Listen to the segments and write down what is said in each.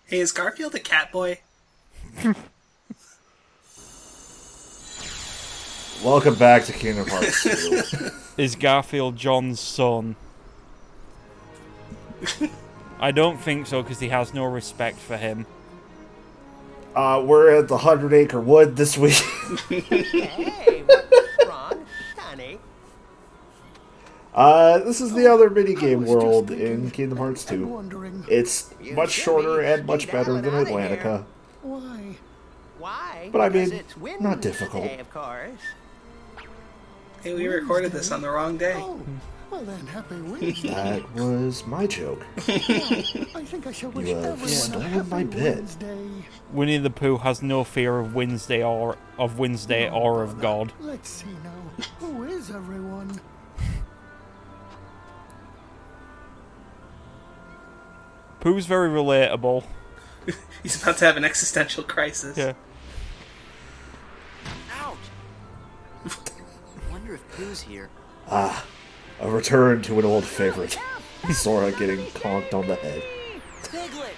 Hey, is Garfield a cat boy? Welcome back to Kingdom Hearts 2. Is Garfield John's son? I don't think so, because he has no respect for him. We're at the 100-acre wood this week. Hey, what's wrong, Sonny? This is the other minigame world in Kingdom Hearts 2. It's much shorter and much better than Atlantica. Why? Why? But I Because mean, it's not Wednesday, difficult. of course. Hey, we recorded this on the wrong day. Oh, well then, happy Wednesday. That was my joke. I think I shall wish You have everyone a stolen happy my bit. Wednesday. Winnie the Pooh has no fear of Wednesday or of God. Let's see now. Who is everyone? Pooh's very relatable. He's about to have an existential crisis. Yeah. Ouch! Wonder if Pooh's here. A return to an old favorite. Sora getting conked on the head. Piglet!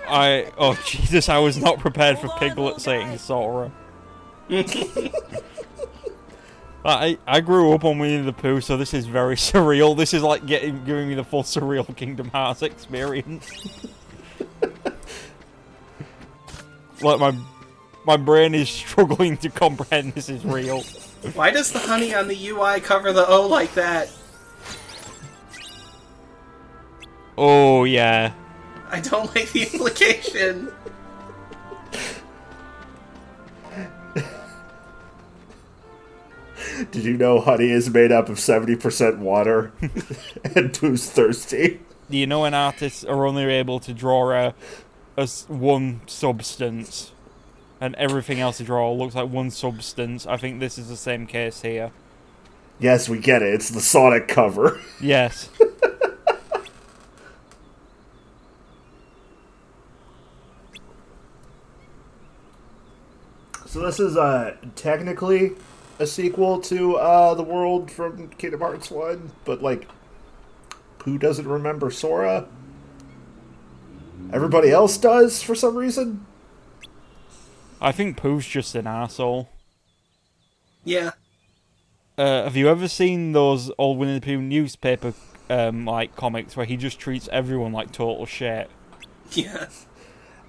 Oh Jesus, I was not prepared for Piglet saying Sora. I grew up on Winnie the Pooh, so this is very surreal. This is like giving me the full surreal Kingdom Hearts experience. Like my brain is struggling to comprehend this is real. Why does the honey on the UI cover the O like that? Oh yeah. I don't like the implication. Did you know honey is made up of 70% water? And Pooh's thirsty. Do you know when artists are only able to draw one substance, and everything else they draw looks like one substance? I think this is the same case here. Yes, we get it. It's the Sonic cover. Yes. So this is technically a sequel to the world from Kingdom Hearts 1, but like Pooh doesn't remember Sora. Everybody else does for some reason. I think Pooh's just an arsehole. Yeah. Have you ever seen those old Winnie the Pooh newspaper like comics where he just treats everyone like total shit? Yeah.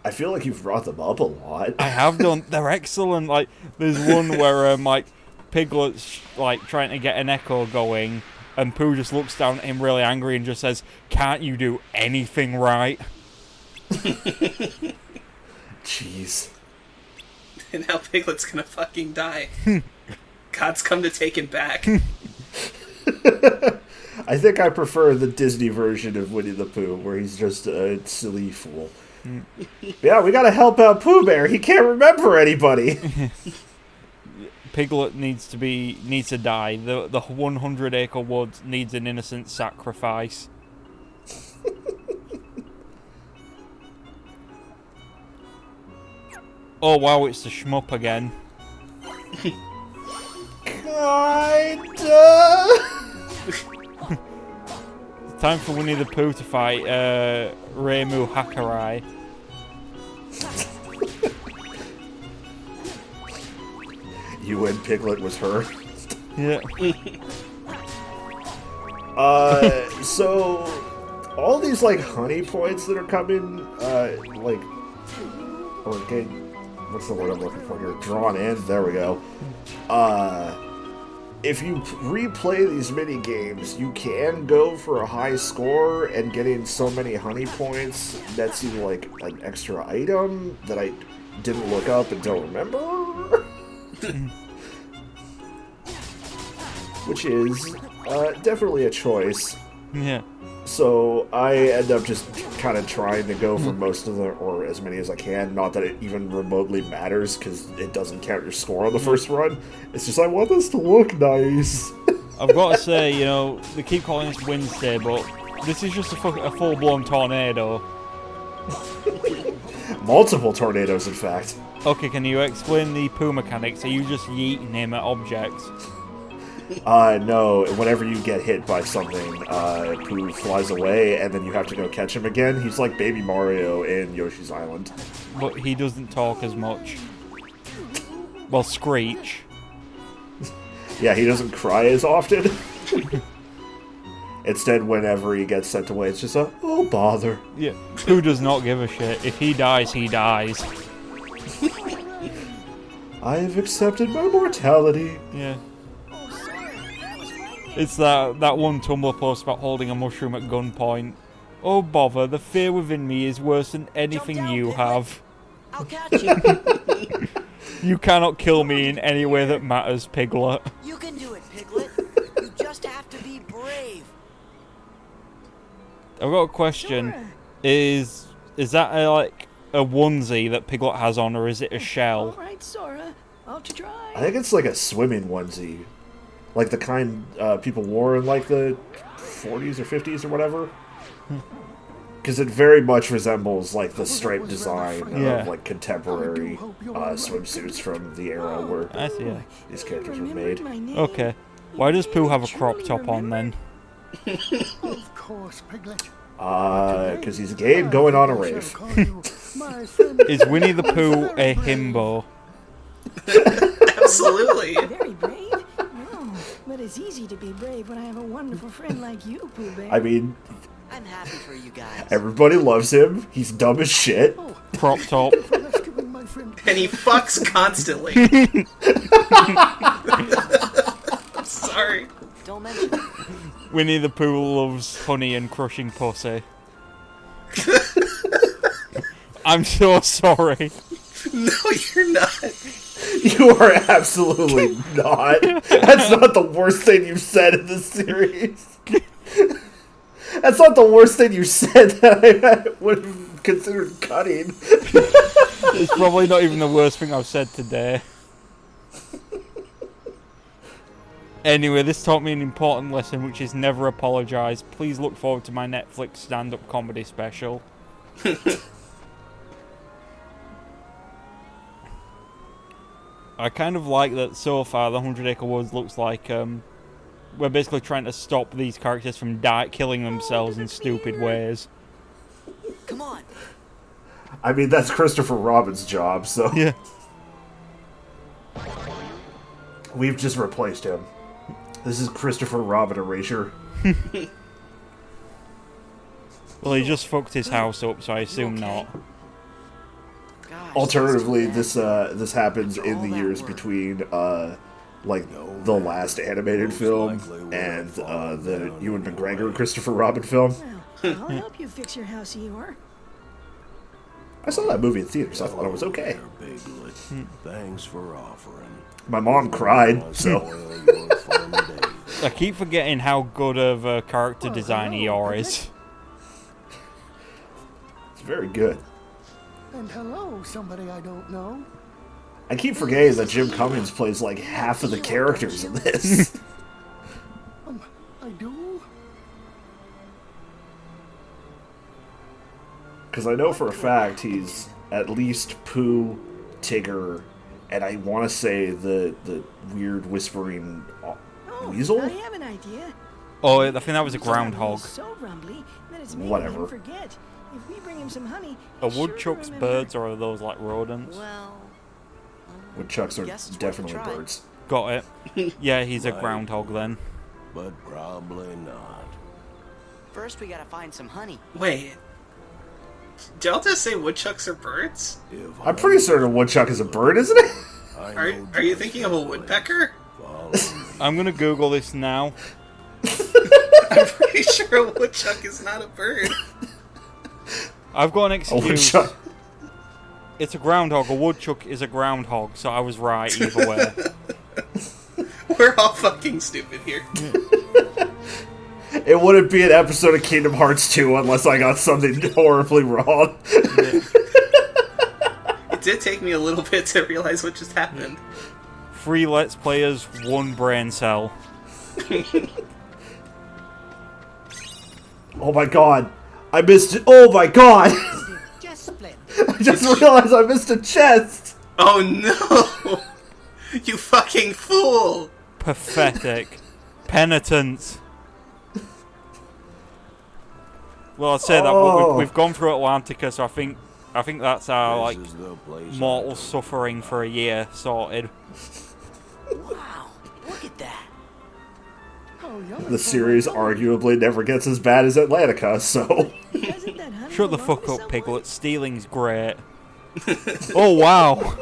I feel like you've brought them up a lot. I have done. They're excellent. Like there's one where like Piglet's like trying to get an echo going, and Pooh just looks down at him really angry and just says, "Can't you do anything right?" Jeez. And now Piglet's gonna fucking die. God's come to take him back. I think I prefer the Disney version of Winnie the Pooh, where he's just a silly fool. Yeah, we gotta help out Pooh Bear. He can't remember anybody. Piglet needs to die. The 100-acre wood needs an innocent sacrifice. Oh wow, it's the shmup again. Kinda. Time for Winnie the Pooh to fight Reimu Hakurai. You and Piglet was her. Yeah. So all these like honey points that are coming, like, or getting, what's the word I'm looking for here? Drawn in. There we go. If you replay these mini games, you can go for a high score, and getting so many honey points nets you like an extra item that I didn't look up and don't remember. Which is definitely a choice. Yeah. So I end up just kind of trying to go for most of them, or as many as I can. Not that it even remotely matters, because it doesn't count your score on the first run. It's just, I want this to look nice. I've got to say, you know, they keep calling this Wednesday, but this is just a full-blown tornado. Multiple tornadoes, in fact. Okay, can you explain the Pooh mechanics? Are you just yeeting him at objects? No, whenever you get hit by something, Pooh flies away, and then you have to go catch him again. He's like Baby Mario in Yoshi's Island. But he doesn't talk as much. Well, Screech. Yeah, he doesn't cry as often. Instead, whenever he gets sent away, it's just a, oh, bother. Yeah, Pooh does not give a shit. If he dies, he dies. I have accepted my mortality. Yeah. It's that one Tumblr post about holding a mushroom at gunpoint. Oh bother, the fear within me is worse than anything down, you Piglet. have. I'll catch you. You cannot kill me in any way that matters, Piglet. You can do it, Piglet. You just have to be brave. I've got a question. Sure. Is that like a onesie that Piglet has on, or is it a All shell? right, Sora. I'll try. I think it's like a swimming onesie. Like the kind people wore in like the 40s or 50s or whatever. Because it very much resembles like the striped design Yeah. of like contemporary swimsuits from the era where I see. Yeah. these characters were Remembered made. my name. Okay. Why does Pooh have a Truly crop top on then? Of course, Piglet. Because he's gay and going on a rave. Is Winnie the Pooh a himbo? Absolutely. Very brave. No, but it's easy to be brave when I have a wonderful friend like you, Pooh Bear. I mean, I'm happy for you guys. everybody loves him. He's dumb as shit. Crop top. For rescuing my friend. And he fucks constantly. I'm sorry. Don't mention it. Winnie the Pooh loves honey and crushing pussy. I'm so sorry. No, you're not. You are absolutely not. That's not the worst thing you've said in this series. That's not the worst thing you said that I would have considered cutting. It's probably not even the worst thing I've said today. Anyway, this taught me an important lesson, which is never apologise. Please look forward to my Netflix stand-up comedy special. I kind of like that so far the 100 Acre Woods looks like we're basically trying to stop these characters from killing themselves in stupid ways. Come on. I mean, that's Christopher Robin's job, so Yeah. we've just replaced him. This is Christopher Robin erasure. Well, he just fucked his house up, so I assume okay? not. Gosh, Alternatively, that's too bad. this happens After in all the that years work. between like the last animated film and the Ewan McGregor Christopher Robin film. Well, I'll help you fix your house, Eeyore. I saw that movie in theaters. I thought it was okay. Piglet. Thanks for offering. My mom cried, so Spoil your fun day. I keep forgetting how good of a character design Eeyore is. it's very good. And hello, somebody I don't know. I keep forgetting that Jim Cummings plays like half of the characters in this. I do? Because I know for a fact he's at least Pooh, Tigger, and I want to say the weird whispering Oh, weasel? I have an idea. Oh, I think that was a He's almost groundhog. so rumbly that it's making Whatever. him forget. If we bring him some honey, Are he's sure to woodchucks remember. birds, or are those like rodents? Well, Woodchucks are Guess it's worth a definitely try. birds. Got it. Yeah, he's a Right. groundhog then. But probably not. first we gotta find some honey. Wait. Did y'all just say woodchucks are birds? If I'm pretty certain a woodchuck is a bird, isn't it? I Are, know are you just thinking of a the place. woodpecker? Follow me. I'm gonna Google this now. I'm pretty sure a woodchuck is not a bird. I've got an A excuse. woodchuck. It's a groundhog. A woodchuck is a groundhog, so I was right either way. We're all fucking stupid here. It wouldn't be an episode of Kingdom Hearts 2 unless I got something horribly wrong. It did take me a little bit to realize what just happened. 3 Let's Players, 1 brain cell. Oh my god. I missed it. Oh my god. Just split. I just realized I missed a chest. Oh no! You fucking fool! Pathetic. Penitence. Well, I'd say that, but we've gone through Atlantica, so I think that's our like This is the place mortal I- suffering for a year sorted. Wow, look at that. Oh, yummy. The series arguably never gets as bad as Atlantica, so... Doesn't that honey Shut the belong fuck to up, someone? Piglet. Stealing's great. Oh wow,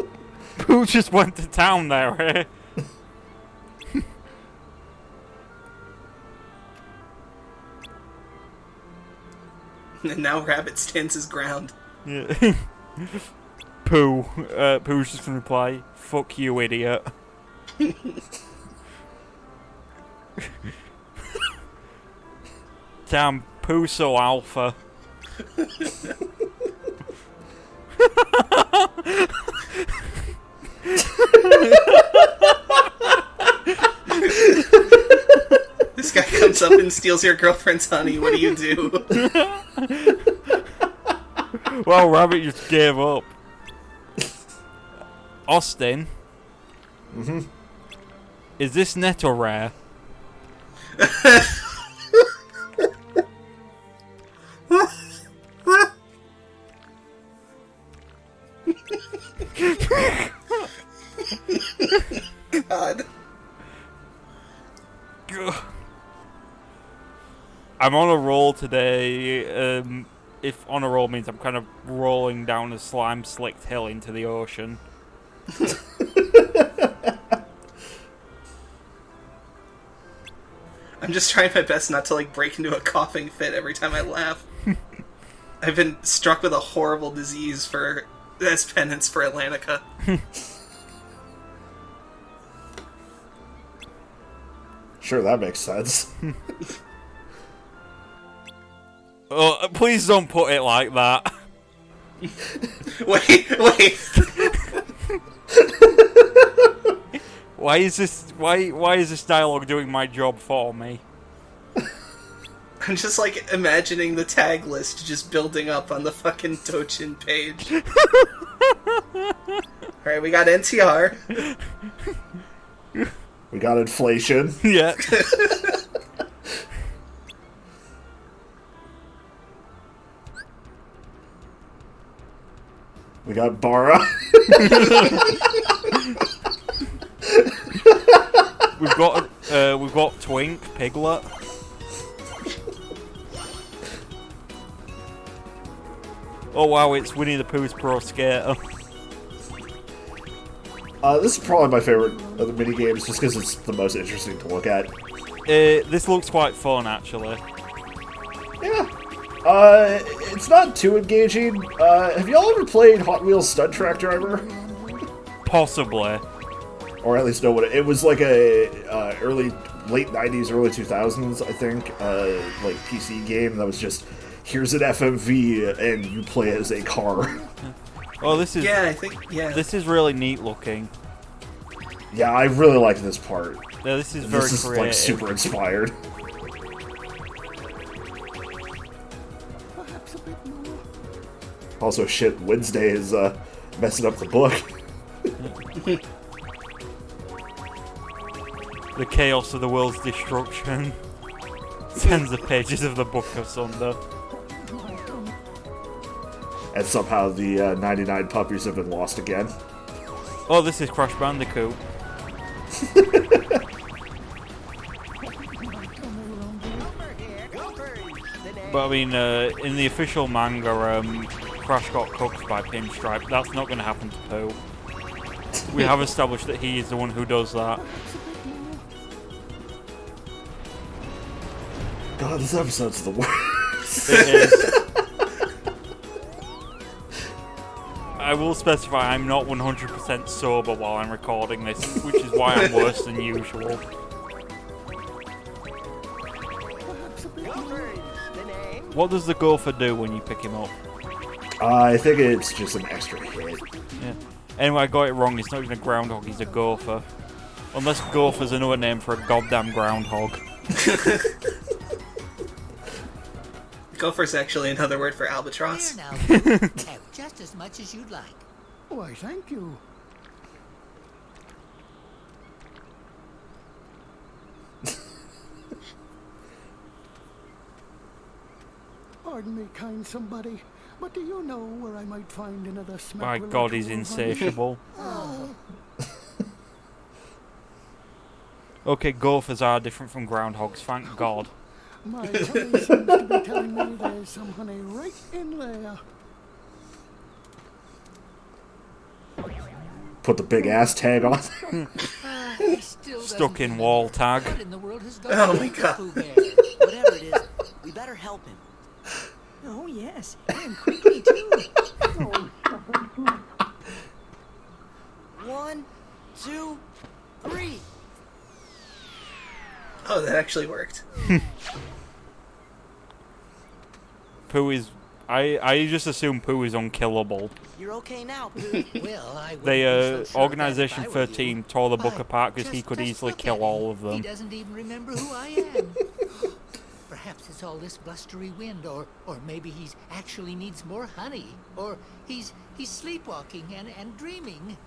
Pooh just went to town there. Eh? And now Rabbit stands his ground. Yeah. Pooh's just gonna reply, "Fuck you, idiot." Damn, Pooh's so alpha. This guy comes up and steals your girlfriend's honey. What do you do? Well, Rabbit just gave up. Austin. Mm-hmm. Is this net or rare? God. I'm on a roll today. If on a roll means I'm kind of rolling down a slime-slicked hill into the ocean. I'm just trying my best not to like break into a coughing fit every time I laugh. I've been struck with a horrible disease for as penance for Atlantica. Sure, that makes sense. Oh, please don't put it like that. Wait. Why is this dialogue doing my job for me? I'm just like imagining the tag list just building up on the fucking Dochin page. Alright, we got NTR. We got inflation. Yeah. We got Bara. We've got Twink, Piglet. Oh wow, it's Winnie the Pooh's Pro Skater. This is probably my favorite of the mini games, just because it's the most interesting to look at. This looks quite fun, actually. Yeah. It's not too engaging. Have y'all ever played Hot Wheels Stunt Track Driver? Possibly. Or at least know what it was like a late 90s, early 2000s, I think, like PC game that was just, here's an FMV and you play as a car. Oh, this is This is really neat looking. Yeah, I really like this part. Yeah, this is very This is creative. like super inspired. Perhaps a bit more. Also, shit, Wednesday is messing up the book. The chaos of the world's destruction sends the pages of the book asunder. And somehow the 99 puppies have been lost again. Oh, this is Crash Bandicoot. But I mean, in the official manga, Crash got cooked by Pinstripe. That's not going to happen to Pooh. We have established that he is the one who does that. God, this episode's the worst. It is. I will specify I'm not 100% sober while I'm recording this, which is why I'm worse than usual. What does the gopher do when you pick him up? I think it's just an extra hit. Yeah. Anyway, I got it wrong. It's not even a groundhog, he's a gopher. Unless gopher's another name for a goddamn groundhog. Gopher's actually another word for albatross. Here now, have just as much as you'd like. Why, thank you. Pardon me, kind somebody, but do you know where I might find another smack? My God, he's insatiable. Okay, gophers are different from groundhogs, thank God. My tummy seems to be telling me there's some honey right in there. Put the big ass tag on. He still doesn't Stuck in remember wall tag. What in the world has gone Oh on my with God. Sadpoohbear? Whatever it is, we better help him. Oh, yes. And quickly, too. 1, 2, 3. Oh, that actually worked. Pooh is... I just assume Pooh is unkillable. You're okay now, Pooh. Well, I wouldn't They, be so sure of Organisation that if I were 13 you. tore the book Why, apart because he could just easily look kill at all him. of He them. doesn't even remember who I am. Perhaps it's all this blustery wind, or maybe he's actually needs more honey, or he's sleepwalking and dreaming.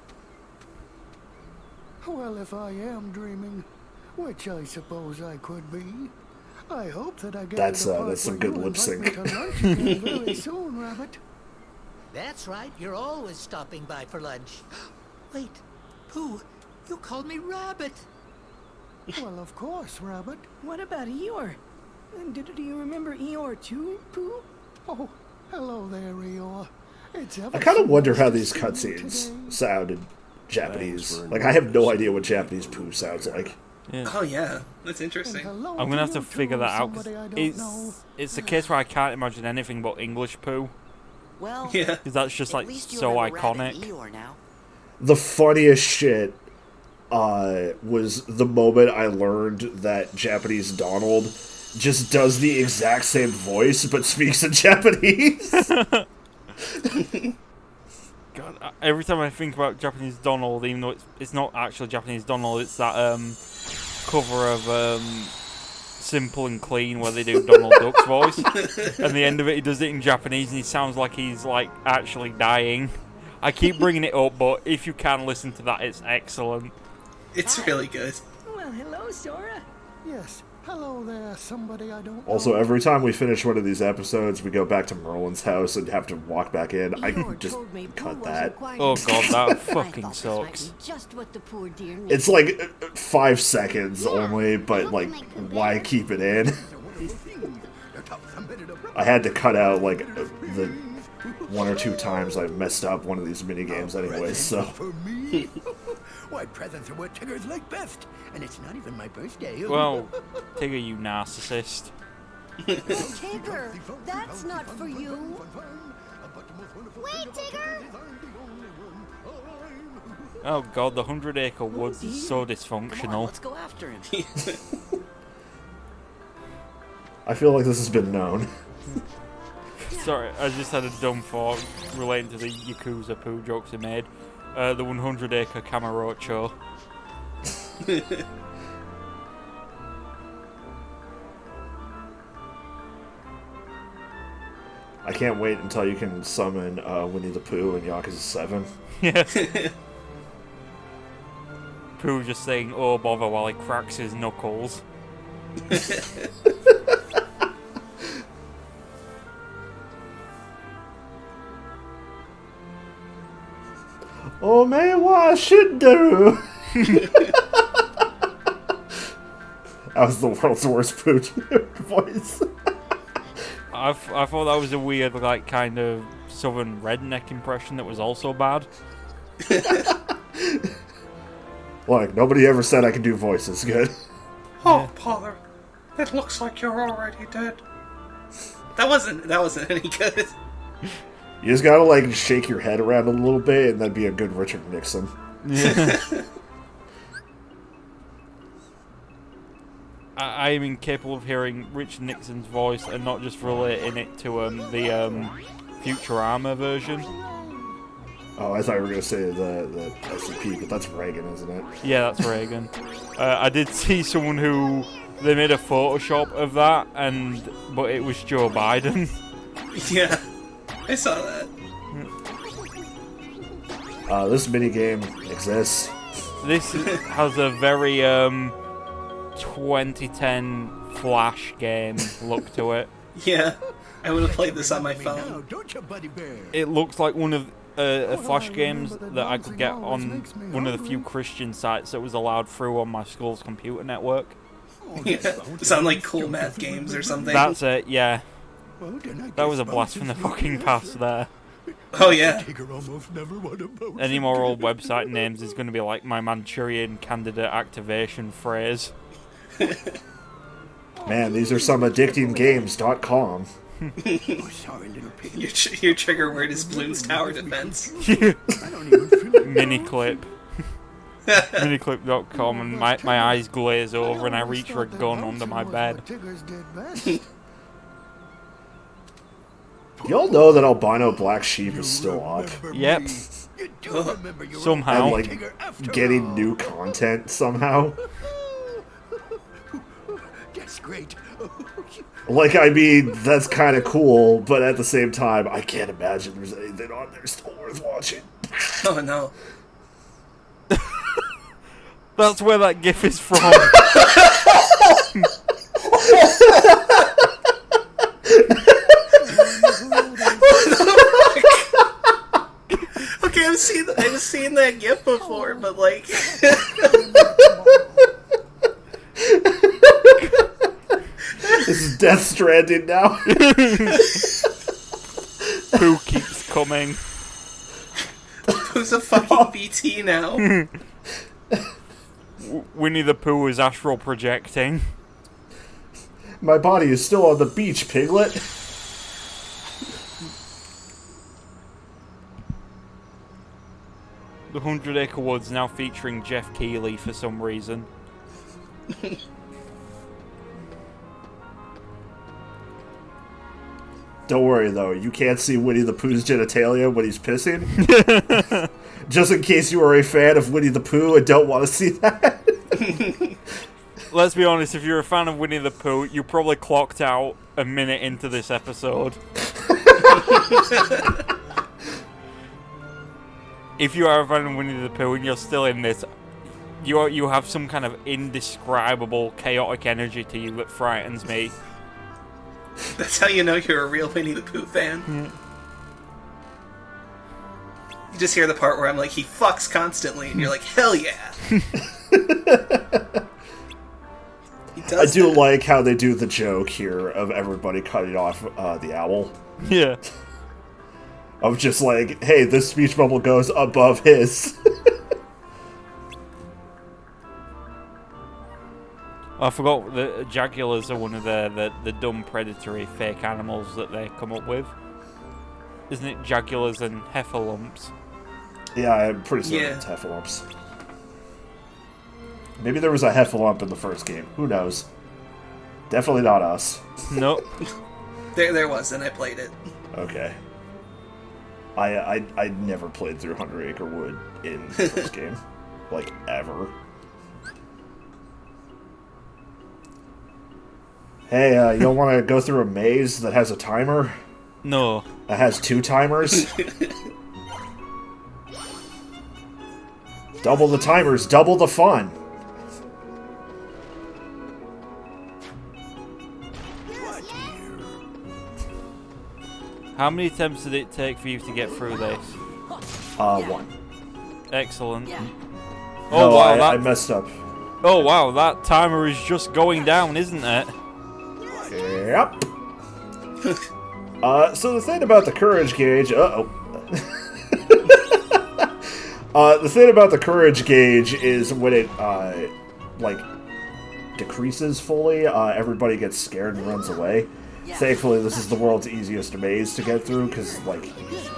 Well, if I am dreaming, which I suppose I could be, I hope that I get That's, to the part that's some where good you lip invite me sync. to lunch again very soon, Rabbit. That's right, you're always stopping by for lunch. Wait, Pooh, you called me Rabbit. Well, of course, Rabbit. What about Eeyore? Do you remember Eeyore too, Pooh? Oh, hello there, Eeyore. It's I kind of wonder how these cutscenes sound in Japanese. Thanks for Like, I have no idea what Japanese Pooh sounds like. Oh yeah, that's interesting. I'm gonna have to figure that out, 'cause it's a case where I can't imagine anything but English Pooh. Well, Yeah. Because that's just, at like, least you so remember Rabbit iconic. and Eeyore now. The funniest shit was the moment I learned that Japanese Donald just does the exact same voice but speaks in Japanese. God, every time I think about Japanese Donald, even though it's not actually Japanese Donald, it's that cover of Simple and Clean where they do Donald Duck's voice. And the end of it, he does it in Japanese and he sounds like he's like actually dying. I keep bringing it up, but if you can listen to that, it's excellent. It's really good. Well, hello, Sora. Yes, hello there, somebody I don't Also, know. every time we finish one of these episodes, we go back to Merlin's house and have to walk back in. I can Eeyore just told me Pooh cut wasn't that. quite Oh god, that I fucking thought this might sucks. be just what the poor dear needed. It's like 5 seconds only, but like, why keep it in? I had to cut out like the 1 or 2 times I messed up one of these mini games anyway, so. For me? Why, presents are what Tiggers like best, and it's not even my birthday. Well, Tigger, you narcissist. Tigger, that's not for you. Wait, Tigger! Oh god, the 100-acre woods is so Come on, dysfunctional. let's go after him. I feel like this has been known. Sorry, I just had a dumb thought relating to the Yakuza Pooh jokes he made. The 100-acre Camarocho. I can't wait until you can summon Winnie the Pooh in Yakuza 7. Yeah. Pooh just saying, oh bother, while he cracks his knuckles. Oh man, what I should do? That was the world's worst Pooh voice. I thought that was a weird, like, kind of southern redneck impression that was also bad. Look, nobody ever said I could do voices good. Oh, bother! It looks like you're already dead. That wasn't any good. You just gotta like shake your head around a little bit and that'd be a good Richard Nixon. I am incapable of hearing Richard Nixon's voice and not just relating it to the Futurama version. Oh, I thought you were gonna say the SCP, but that's Reagan, isn't it? Yeah, that's Reagan. I did see someone who they made a Photoshop of that, but it was Joe Biden. Yeah, I saw that. This minigame exists. This has a very 2010 Flash game look to it. Yeah, I would have played this on my Now, phone. don't you, Buddy Bear? It looks like one of Flash games remember that that I could get dancing always on makes me one of the few hungry. Christian sites that was allowed through on my school's computer network. Yeah, sound like cool math games or something. That's it, yeah. Well, then I That was a guess blast from the Bowser's fucking no past there. Oh yeah. Tigger almost never won a Bowser Any more old game. website names is going to be like my Manchurian candidate activation phrase. Man, these are some addictinggames.com. Oh, sorry, little pig. Your trigger word is Bloons Tower Defense. I don't even feel like Miniclip. Miniclip.com, and my eyes glaze over and I reach for a gun under my bed. Y'all know that albino black sheep is still up. remember Yep. me. You do remember your Somehow. And, old like, Tigger after getting all. new content somehow. That's great. Like, I mean, that's kind of cool, but at the same time, I can't imagine there's anything on there still worth watching. Oh no. That's where that gif is from. Okay, I've seen that GIF before, but like, This is Death Stranding now. Pooh keeps coming. who's a fucking BT now? Winnie the Pooh is astral projecting. My body is still on the beach, Piglet. The 100 Acre Woods now featuring Jeff Keighley for some reason. Don't worry, though. You can't see Winnie the Pooh's genitalia when he's pissing. Just in case you are a fan of Winnie the Pooh and don't want to see that. Let's be honest, if you're a fan of Winnie the Pooh, you probably clocked out a minute into this episode. If you are a fan of Winnie the Pooh and you're still in this, you have some kind of indescribable chaotic energy to you that frightens me. That's how you know you're a real Winnie the Pooh fan. You just hear the part where I'm like, he fucks constantly, and you're like, hell yeah. He I does do that. like how they do the joke here of everybody cutting off the owl. Yeah. Of just like, hey, this speech bubble goes above his. I forgot that jaguars are one of the dumb predatory fake animals that they come up with. Isn't it jaguars and heffalumps? Yeah, I'm pretty certain Yeah. it's heffalumps. Maybe there was a heffalump in the first game. Who knows? Definitely not us. Nope. There was, and I played it. Okay. I never played through 100 Acre Wood in the first game. Like, ever. Hey, you don't want to go through a maze that has a timer? No. That has 2 timers? Double the timers, double the fun. How many attempts did it take for you to get through this? 1. Excellent. Yeah. Oh No, wow, I messed up. oh wow, that timer is just going down, isn't it? Yep. So the thing about the courage gauge... the thing about the courage gauge is when it, like, decreases fully, everybody gets scared and runs away. Thankfully, this is the world's easiest maze to get through, because, like,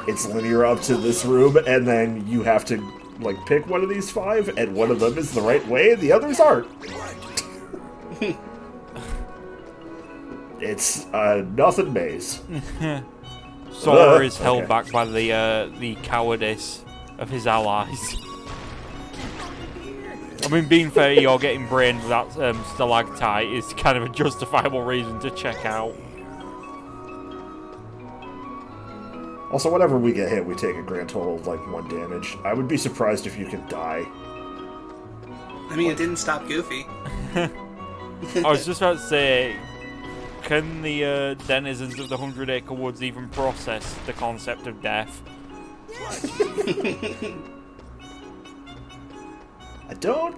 it's linear up to this room, and then you have to, like, pick one of these 5, and one of them is the right way, and the others aren't. It's a nothing maze. Sora is held okay. back by the cowardice of his allies. I mean, being fair, you're getting brained with that stalactite is kind of a justifiable reason to check out. Also, whenever we get hit, we take a grand total of, like, 1 damage. I would be surprised if you could die. I mean, it didn't stop Goofy. I was just about to say, can the denizens of the 100 Acre Woods even process the concept of death? I don't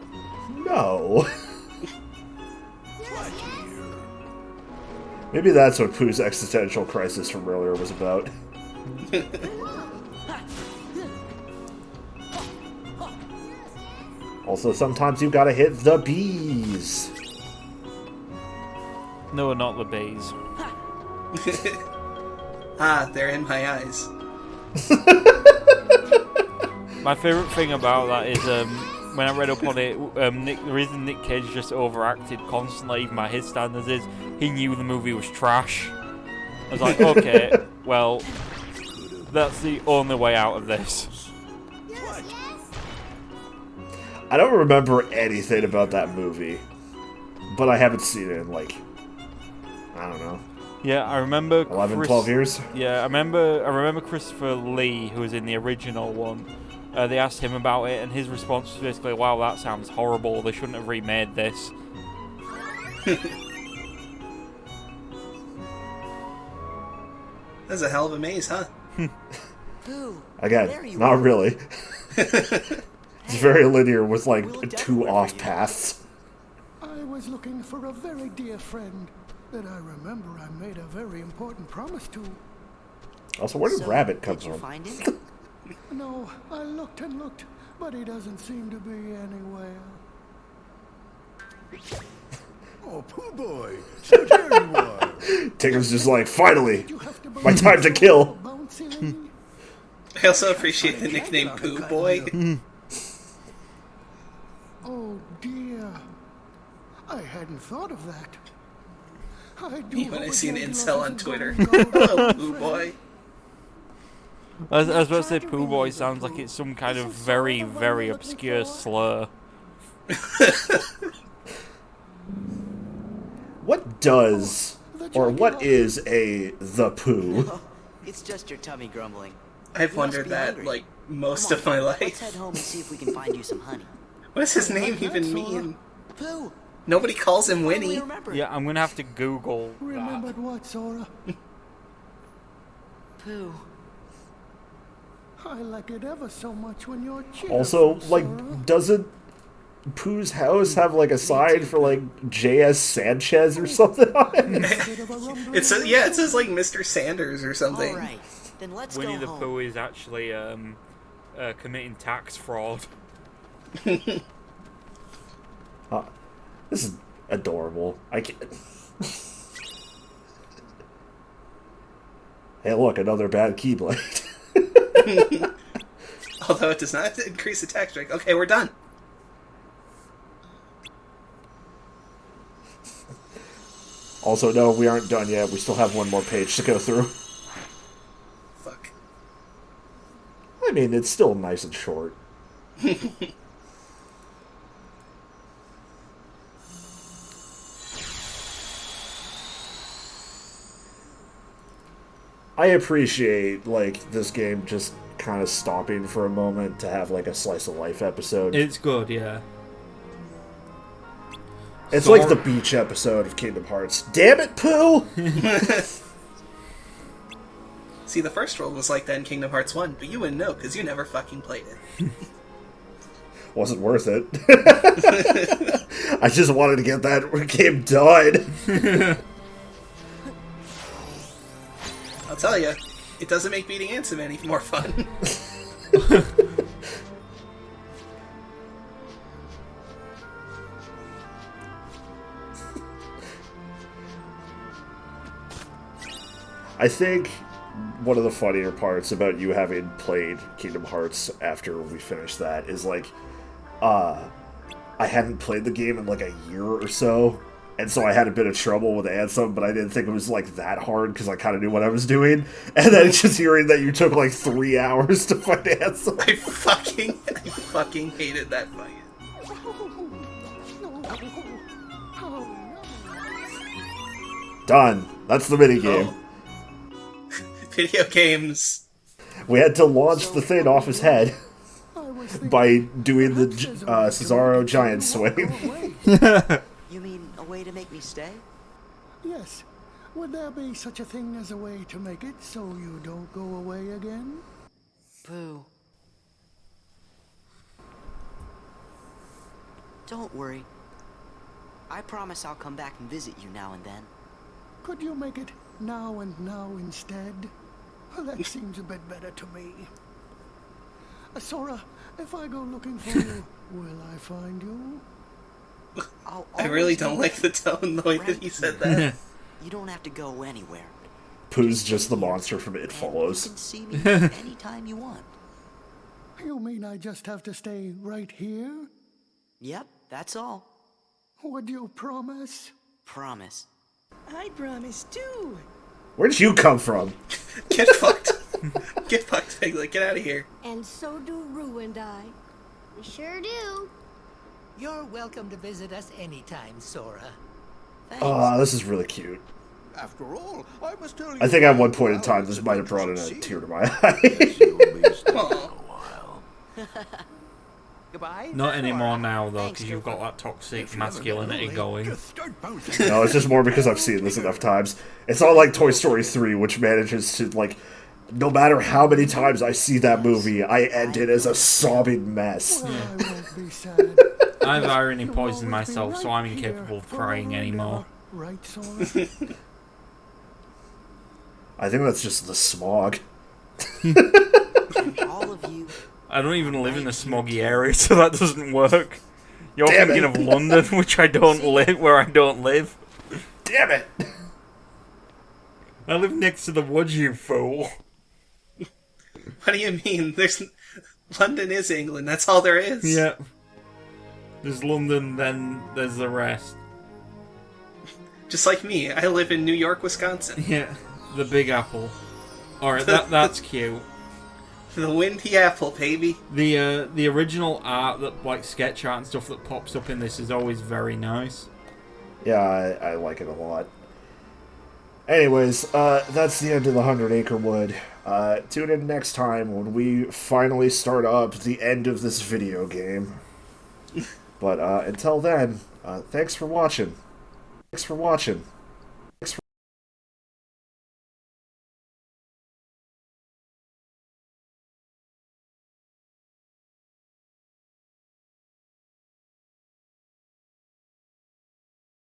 know. Maybe that's what Pooh's existential crisis from earlier was about. Also, sometimes you gotta hit the bees. No, not the bees. Ah, they're in my eyes. My favourite thing about that is when I read up on it, the reason Nick Cage just overacted constantly, even by his standards, is he knew the movie was trash. I was like, okay, well, that's the only way out of this. I don't remember anything about that movie, but I haven't seen it in, like, I don't know. Yeah, I remember 11, 12 years? Yeah, I remember Christopher Lee, who was in the original one. They asked him about it, and his response was basically, wow, that sounds horrible, they shouldn't have remade this. That's a hell of a maze, huh? Again, not really. It's very linear with, like, two off paths. I was looking for a very dear friend that I remember I made a very important promise to. Also, where did Rabbit come Did you from? find him? No, I looked and looked, but he doesn't seem to be anywhere. Oh, Pooh Boy! So there you are! Tigger's just like, finally! My time to kill! I also appreciate the nickname Pooh Boy. Oh dear. I hadn't thought of that. Me when I see an incel on Twitter. Hello, Pooh Boy. I was about to say Pooh Boy sounds like it's some kind of very, very obscure slur. What does, or what is a the Pooh? It's just your tummy grumbling. I've You wondered must be that, hungry. like, most Come of my on, Let's life. head home and see if we can find you some honey. What does his name even mean? Pooh! Nobody calls him Finally Winnie. remembered. Yeah, I'm gonna have to Google that. Remembered what, Sora? Pooh. I like it ever so much when you're cheerful, Also, Sora. like, doesn't Pooh's house have, like, a sign for, like, J.S. Sanchez or something on it? It says, yeah, it says, like, Mr. Sanders or something. All right, then let's Winnie go the home. Pooh is actually committing tax fraud. This is adorable. I can't... Hey, look, another bad Keyblade. Although it does not increase the tax rate. Okay, we're done. Also, no, we aren't done yet. We still have one more page to go through. Fuck. I mean, it's still nice and short. I appreciate, like, this game just kind of stopping for a moment to have, like, a slice of life episode. It's good, yeah. It's like the beach episode of Kingdom Hearts. Damn it, Pooh! See, the first world was like that in Kingdom Hearts 1, but you wouldn't know because you never fucking played it. Wasn't worth it. I just wanted to get that game done. I'll tell you, it doesn't make beating Ansem any more fun. I think one of the funnier parts about you having played Kingdom Hearts after we finished that is, like, I hadn't played the game in, like, a year or so, and so I had a bit of trouble with Ansem, but I didn't think it was, like, that hard, because I kind of knew what I was doing, and then just hearing that you took, like, 3 hours to fight Ansem. I fucking hated that fight. Done. That's the minigame. Oh. Video games. We had to launch the thing off his head by doing the Cesaro giant swing. You mean a way to make me stay? Yes, would there be such a thing as a way to make it so you don't go away again? Pooh. Don't worry. I promise I'll come back and visit you now and then. Could you make it now and now instead? That seems a bit better to me. Sora, if I go looking for you, will I find you? I really don't like the tone, the way that he said that. You don't have to go anywhere. Pooh's just the monster from It Follows. You can see me anytime you want. You mean I just have to stay right here? Yep, that's all. Would you promise? Promise. I promise too. Where'd you come from? Get fucked. Get fucked, Piglet. Get out of here. And so do Roo and I. We sure do. You're welcome to visit us anytime, Sora. Thanks. Oh, this is really cute. After all, I must tell you. I think at one point in time this might have brought in a tear to my eye. Goodbye. Not anymore now, though, Thanks, because you've got Gilbert. that toxic masculinity going. No, it's just more because I've seen this enough times. It's not like Toy Story 3, which manages to, like, no matter how many times I see that movie, I end it as a sobbing mess. Well, I won't be sad. I've irony You'll poisoned always be myself, so right I'm incapable here of crying forever and anymore. ever. Right, Sora? I think that's just the smog. And all of you. I don't even live in a smoggy area, so that doesn't work. You're Damn thinking it. of London, which I don't live, where I don't live. Damn it! I live next to the woods, you fool. What do you mean? London is England. That's all there is. Yeah. There's London, then there's the rest. Just like me, I live in New York, Wisconsin. Yeah, the Big Apple. Alright, that's cute. The windy apple, baby. The original art, that like sketch art and stuff that pops up in this is always very nice. Yeah, I like it a lot. Anyways, that's the end of the 100 Acre Wood. Tune in next time when we finally start up the end of this video game. But until then, thanks for watching. Thanks for watching.